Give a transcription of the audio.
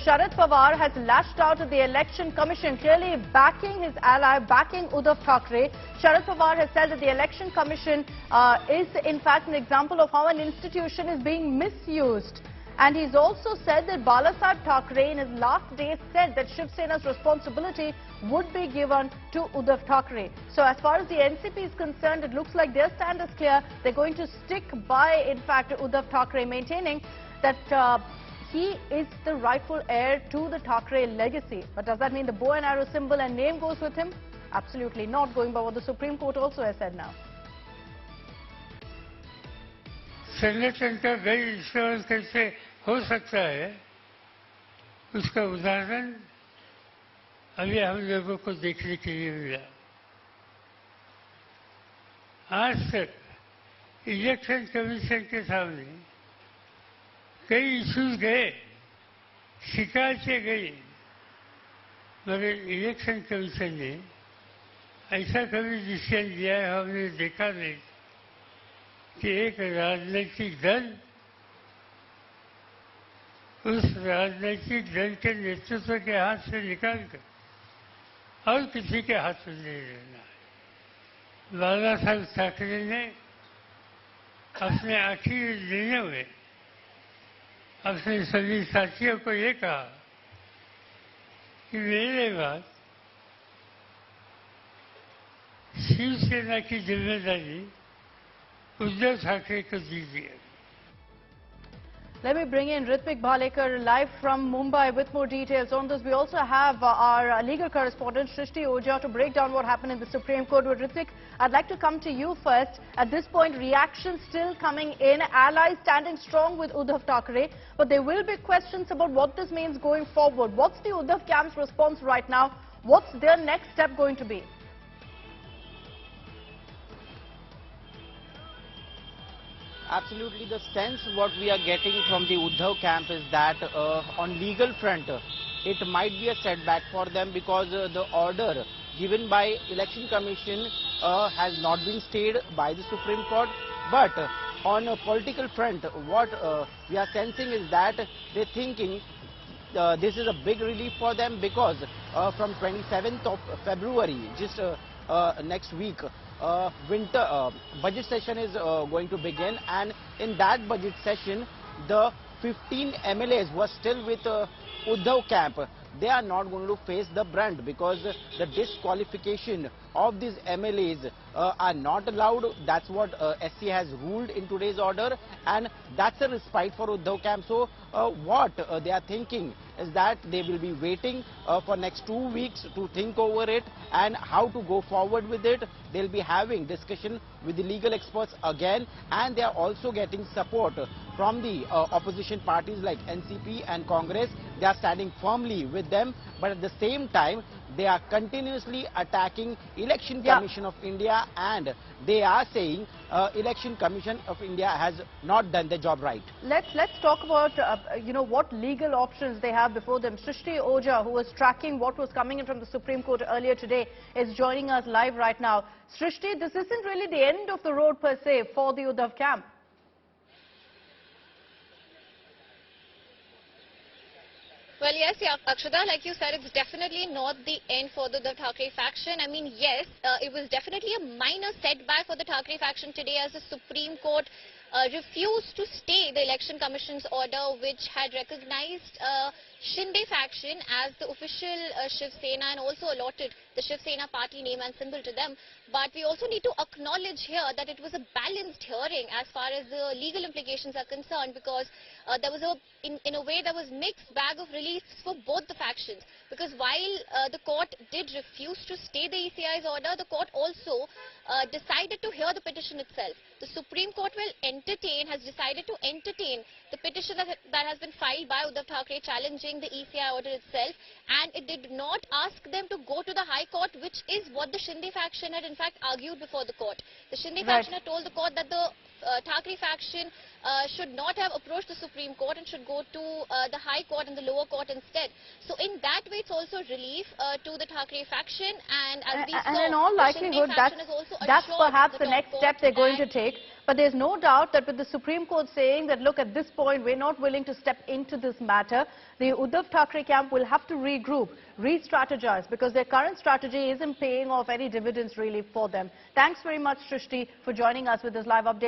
Sharad Pawar has lashed out at the Election Commission, clearly backing his ally, backing Uddhav Thackeray. Sharad Pawar has said that the Election Commission is in fact an example of how an institution is being misused. And he's also said that Balasaheb Thackeray in his last days said that Shiv Sena's responsibility would be given to Uddhav Thackeray. So as far as the NCP is concerned, it looks like their stand is clear. They're going to stick by, in fact, Uddhav Thackeray, maintaining that he is the rightful heir to the Thackeray legacy. But does that mean the bow and arrow symbol and name goes with him? Absolutely not, going by what the Supreme Court also has said now. संगठन का गैर इस्तेमाल कैसे हो सकता है, उसका उदाहरण अभी हम लोगों को देखने के लिए मिला। आज तक इलेक्शन कमीशन के सामने कई इश्यूज गए, शिकायतें गई, मगर इलेक्शन कमीशन ने ऐसा कभी डिसीजन लिया है हमने देखा नहीं कि एक राजनीतिक दल उस राजनीतिक दल के नेतृत्व के हाथ से निकालकर और किसी के हाथ में नहीं रहना है। बाला साहब ठाकरे ने अपने आखिरी निर्णय में अपने सभी साथियों को ये कहा कि मेरे बाद शिवसेना की जिम्मेदारी उद्धव ठाकरे को दी गई। Let me bring in Ritvik Bhalekar live from Mumbai with more details on this. We also have our legal correspondent Shrishti Ojha to break down what happened in the Supreme Court. But Ritvik, I'd like to come to you first. At this point, reactions still coming in. Allies standing strong with Uddhav Thackeray. But there will be questions about what this means going forward. What's the Uddhav camp's response right now? What's their next step going to be? Absolutely, the sense what we are getting from the Uddhav camp is that on legal front, it might be a setback for them because the order given by Election Commission has not been stayed by the Supreme Court. But on a political front, what we are sensing is that they're thinking this is a big relief for them because from 27th of February, just next week, winter budget session is going to begin, and in that budget session the 15 MLAs who are still with Uddhav camp, they are not going to face the brunt because the disqualification of these MLAs are not allowed. That's what SC has ruled in today's order, and that's a respite for Uddhav camp. So what they are thinking is that they will be waiting for next 2 weeks to think over it and how to go forward with it. They'll be having discussion with the legal experts again, and they are also getting support from the opposition parties like NCP and Congress. They are standing firmly with them, but at the same time they are continuously attacking Election Commission of India, and they are saying Election Commission of India has not done the job right. Let's talk about what legal options they have before them. Shrishti Ojha, who was tracking what was coming in from the Supreme Court earlier today, is joining us live right now. Shrishti, this isn't really the end of the road per se for the Uddhav camp. Well, yes, Akshada, like you said, it's definitely not the end for the Uddhav Thackeray faction. I mean, yes, it was definitely a minor setback for the Thackeray faction today as the Supreme Court refused to stay the Election Commission's order, which had recognized Shinde faction as the official Shiv Sena and also allotted the Shiv Sena party name and symbol to them. But we also need to acknowledge here that it was a balanced hearing as far as the legal implications are concerned, because there was in a way there was mixed bag of reliefs for both the factions. Because while the court did refuse to stay the ECI's order, the court also decided to hear the petition itself. The Supreme Court has decided to entertain the petition that has been filed by Uddhav Thackeray challenging the ECI order itself, and it did not ask them to go to the High Court, which is what the Shinde faction had in fact argued before the court. The Shinde faction had told the court that the Thackeray faction should not have approached the Supreme Court and should go to the High Court and the lower court instead. So in that way, it's also relief to the Thackeray faction, and as we saw, in all likelihood, that's perhaps the next step they're going to take. But there's no doubt that with the Supreme Court saying that, look, at this point, we're not willing to step into this matter, the Uddhav Thackeray camp will have to regroup, re-strategize, because their current strategy isn't paying off any dividends really for them. Thanks very much, Shrishti, for joining us with this live update.